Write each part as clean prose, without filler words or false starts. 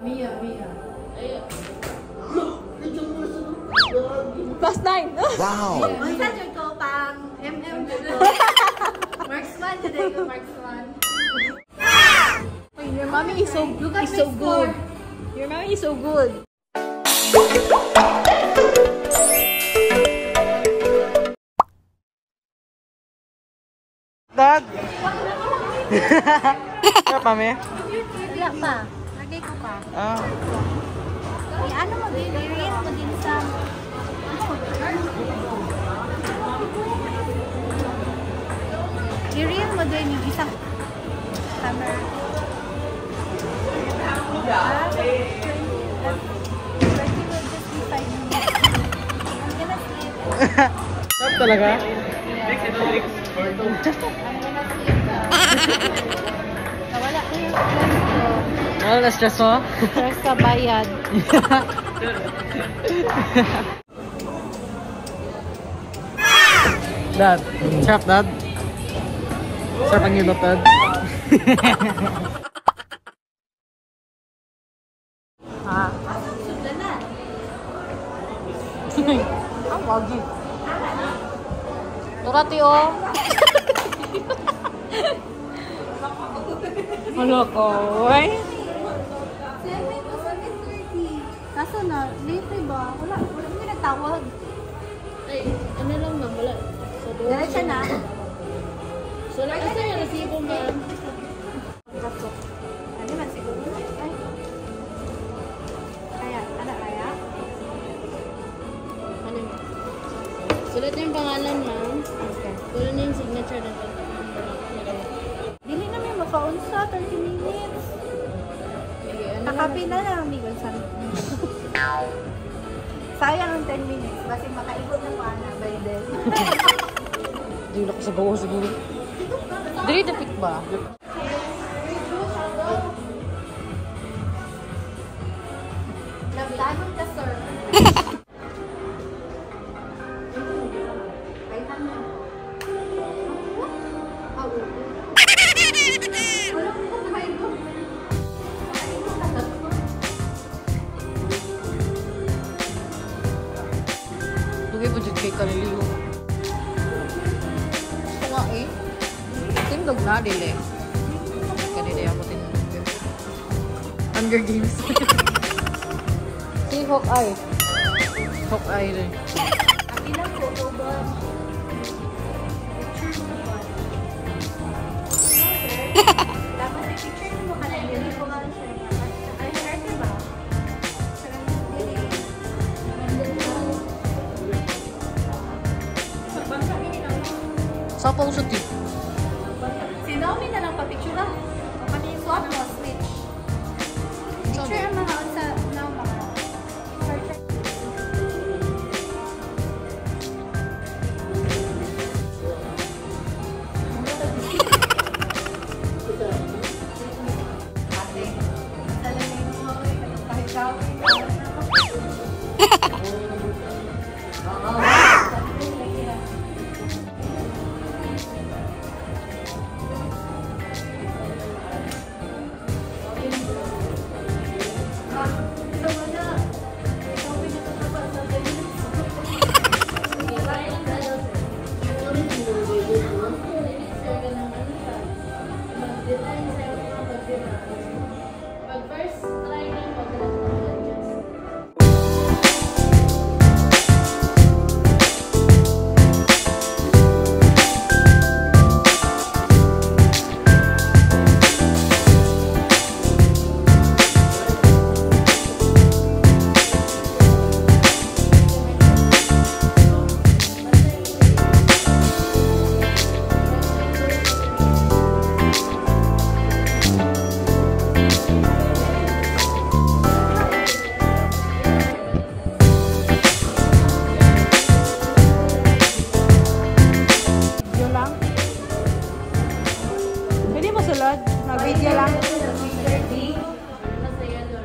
Mia. Plus 9. Wow. Unsa jud ko pang jud ko. Marks 1 today ko Marks 1. Wait, your mommy is so Look at so my good. score. Your mommy is so good. Dad. Apa, Mami? Wala pa. Lagay ko pa. Ah. Ano mo din? I-read mo din sa... I-read mo din yung isang camera. Stop talaga? Nawala ko yung stress ko. Wala na stress mo? Stress ka bayad. Dad. Sarap, Dad. Sarap ang ilot, Dad. Ah. Ang wagi. Turati oh. Ano ko, oy? 7:30. Kaso na, late ba? Wala mo nagtawag. Ay, ano lang ma'am, wala. Diretso na. So, lang kasi yung resibo ma'am. Ano man siguro? Ay. Kaya, kaya? Ano yun? Sulat niyo yung pangalan ma'am. Okay. Tuloy niyo yung signature na ito. Dili na may makaunsa, 30 minutes. Nakapi na lang, hindi ko sabi. Sayang ang 10 minutes. Kasi makaikot na pa na by then. Hindi na ko sa gawa siguro. Dili dapit ba? Nagdanon ka, sir. Ay, tama. Wala ko kung makaikot. Makaikot na ba? Lugay po dyan kay Kaliliyo. Gusto nga eh. Tindog na, dili. Kanina ako tindog. Hunger Games. Si Hawkeye. Hawkeye rin. Ang ilang photo ba? Dapat may picture mo ka na. Hindi ko nga siya. Ay, heart ba? Sa puso tip. Si Naomi na lang pa-picture ha? O pati swap mo, switch. Picture ang mga sa Naomi. Ate, talagang mo kahit gawin. Video lang.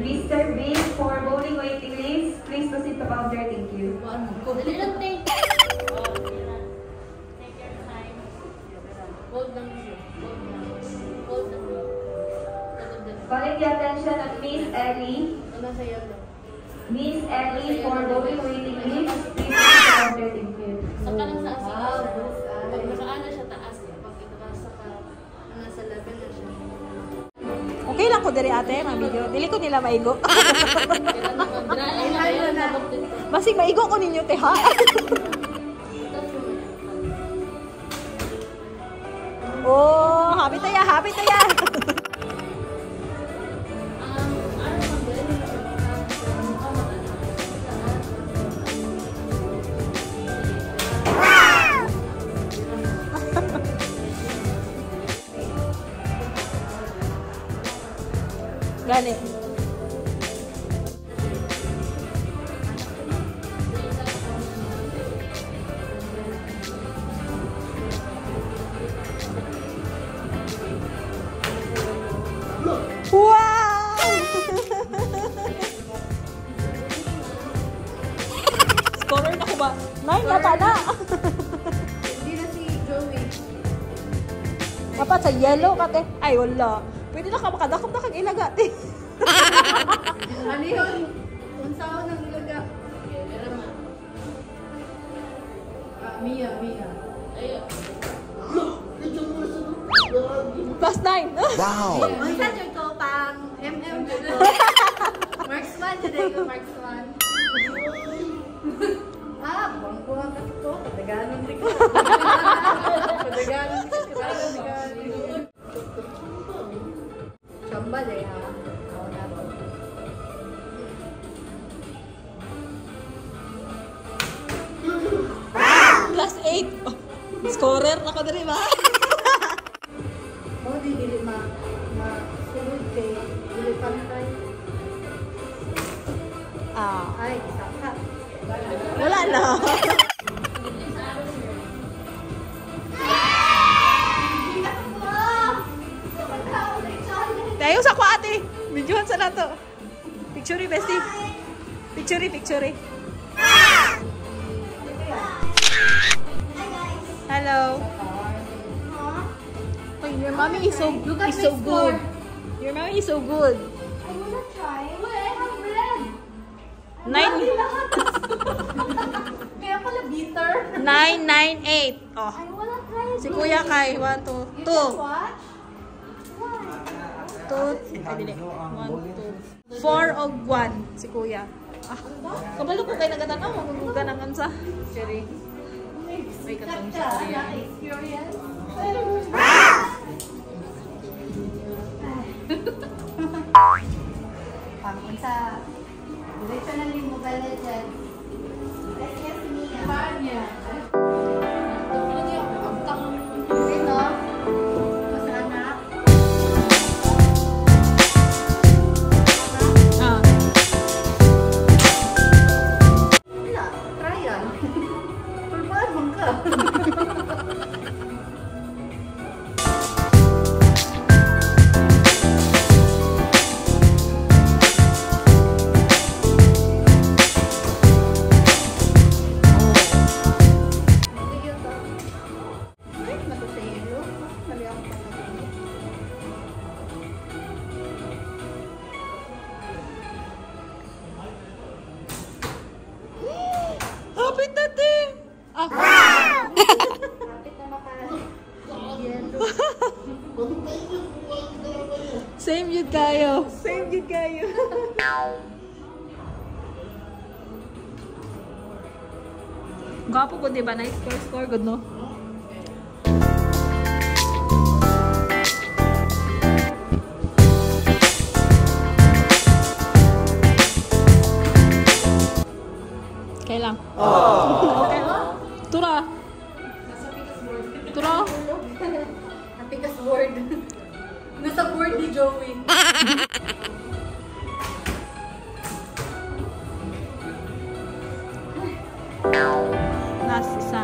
Mr. B, for bowling waiting list, please proceed to counter. Thank you. Dali lang, take. Take your time. Hold lang. Hold lang. Calling the attention of Miss Ellie. Ano sa yellow? Miss Ellie for bowling waiting list. Please proceed to counter team field. Saka lang sa asigaw. Pag nakaana siya taas. Pag ito ka saka nasa level na siya. Okay lang ko diri ate, mga video. Dili ko nila maigo. Kailan na mag-dry na kayo na dito. Basig maigo ko ninyo, te, ha? Oh, happy tayo, happy tayo. Gani. Wow! Scorer na ko ba? Nine yata na. Hindi na si Joey. Dapat sa yellow ka, te. Ay, wala. Pwede na ka makadakop na kang ilaga, te. Ano yun? Unsa ako nang ilaga? Mia. Ayun. Plus 9. Wow! Unsa dyan ko pang MM dyan ko? Marks 1 dyan ko, Marks 1. Bangkuhan ka ito. Kadaganon din ko. Kadaganon din ko. Chambal eh ha. Ako na to. Plus 8. Oh, scorer na ko diri ba? Mo di dili sulod kay dili pantay. Ah, Ay, isa ka. wala na. Tayo sa ko ate. Videohan sa nato. Picture bestie. Picture. Hello. Oh, your mommy is so Look at is my so score. good. Your mommy is so good. I wanna try. Wait, I have red. 9 Kaya pala bitter. 998. Oh. I wanna try it. Si Kuya Kai 1 2 You 2 can watch. 2 ay dili 1 2 4 og 1 si Kuya. Ah, kabalo ko kay nagatanaw maguguga nang ansa. Cherry. May katong Gotcha. sa Korea. Experience. Pangkon sa diretso na ni Mobile Legends. Yes, Mia. Mania. Sino? Mas anak. Ah. Wala. Try yan. Tulpaan mo ka. Happy tate. Ah. Kapit na maka-yellow. Same yun kayo. Same yun kayo. Gwapo ko, di ba? Nice score. Good, no? Okay lang. Okay. Tura. Tura. Ang tikas board. Nasa board ni Joey. Last isa.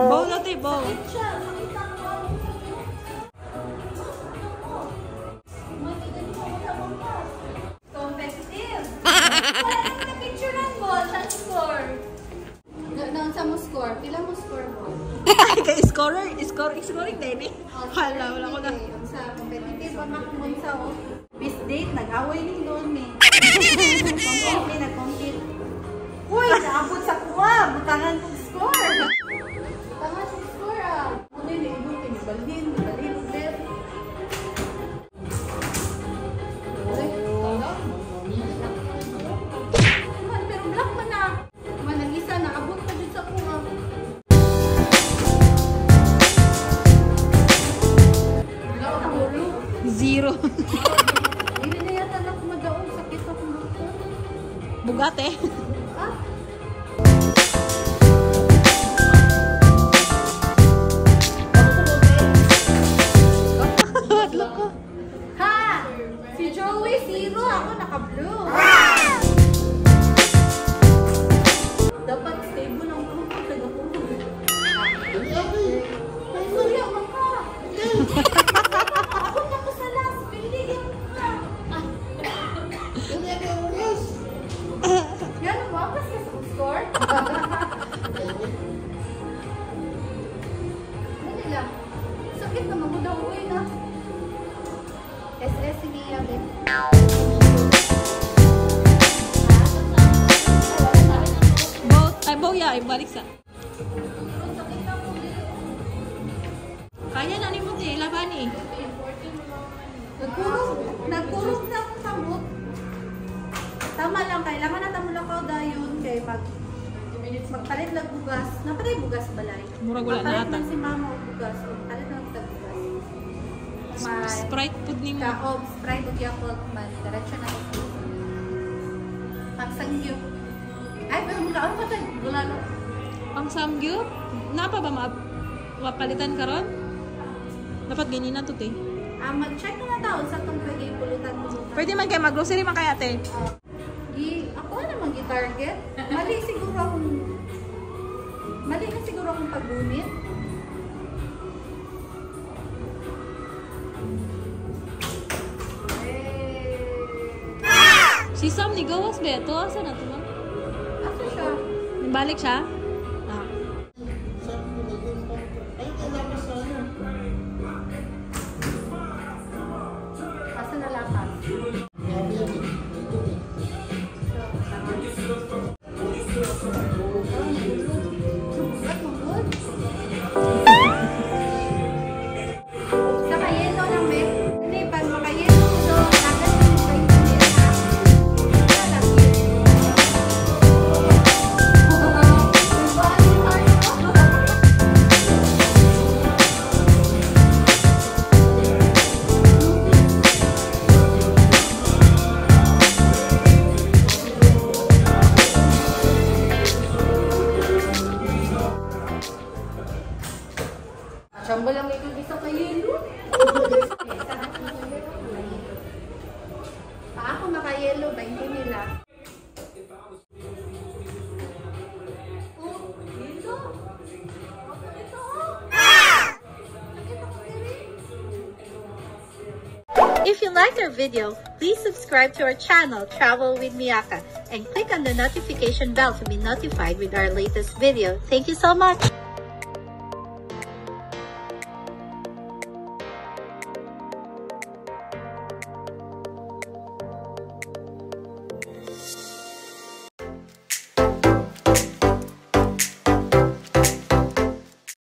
Bow natin, bow. Wala na picture ng ball. Saan score? Noon sa mo score. Pila mo score mo? Kay scoring din eh. Wala ko na. Sa competitive, mamakmon sa Best date, nag-away ni doon eh. Compete, nag-compete. Uy, naabot sa kuha. Butangan kong score. Butangan kong score ah. Ano yun, ibutin. Balin, ulit. Pero black man na. Managisa, naabot pa dun sa kuha. Zero. Hindi na yata na kumadaon. Sakit ako dito. Bugat eh. Ah? Ha! Si Joey, zero. Ako naka-blue. Dapat stable ang grupo. Ay, sorry, ako ka. Ako na ko sa last. Pili ka. Yan, wakas ka sa score. Ano nila? Sakit na magudaw-uwi na. SS, sige yabi. Boya, balik sa. Kaya na ni mo laban eh. Nagkurog na ang samot. Tama lang, kailangan na tamula ko dayon kay magpalit lang bugas. Napatay bugas balay. Murag wala na Magpalit ata. man si mama og bugas. Palit lang tag bugas. May Sprite pud nimo. kaob, Sprite og Yakult man. Diretso na ito. Pagsangyo. Ay, pero mukhaan pa tayo. Wala na. Ang samgyup, napa ba mapalitan karon? Dapat ganyan na to te. Mag-check na tao sa itong pwede pulutan mo. Pwede man kayo mag-grocery man kaya te. Ako naman gi-target. Mali na siguro akong pag-unit. Si Sam ni gawas ba ito? Asa na to ma'am? Asa siya? Balik siya? Ah. Asa na lakas? Sa kayelo lang, Beth. Hindi, pag makayelo ko to, lakas yung painit na. Samba lang ikaw isa kayelo. Ako makayelo, 20 nila. Oh, dito. Ito. If you liked our video, please subscribe to our channel, Travel with Miyaka, and click on the notification bell to be notified with our latest video. Thank you so much!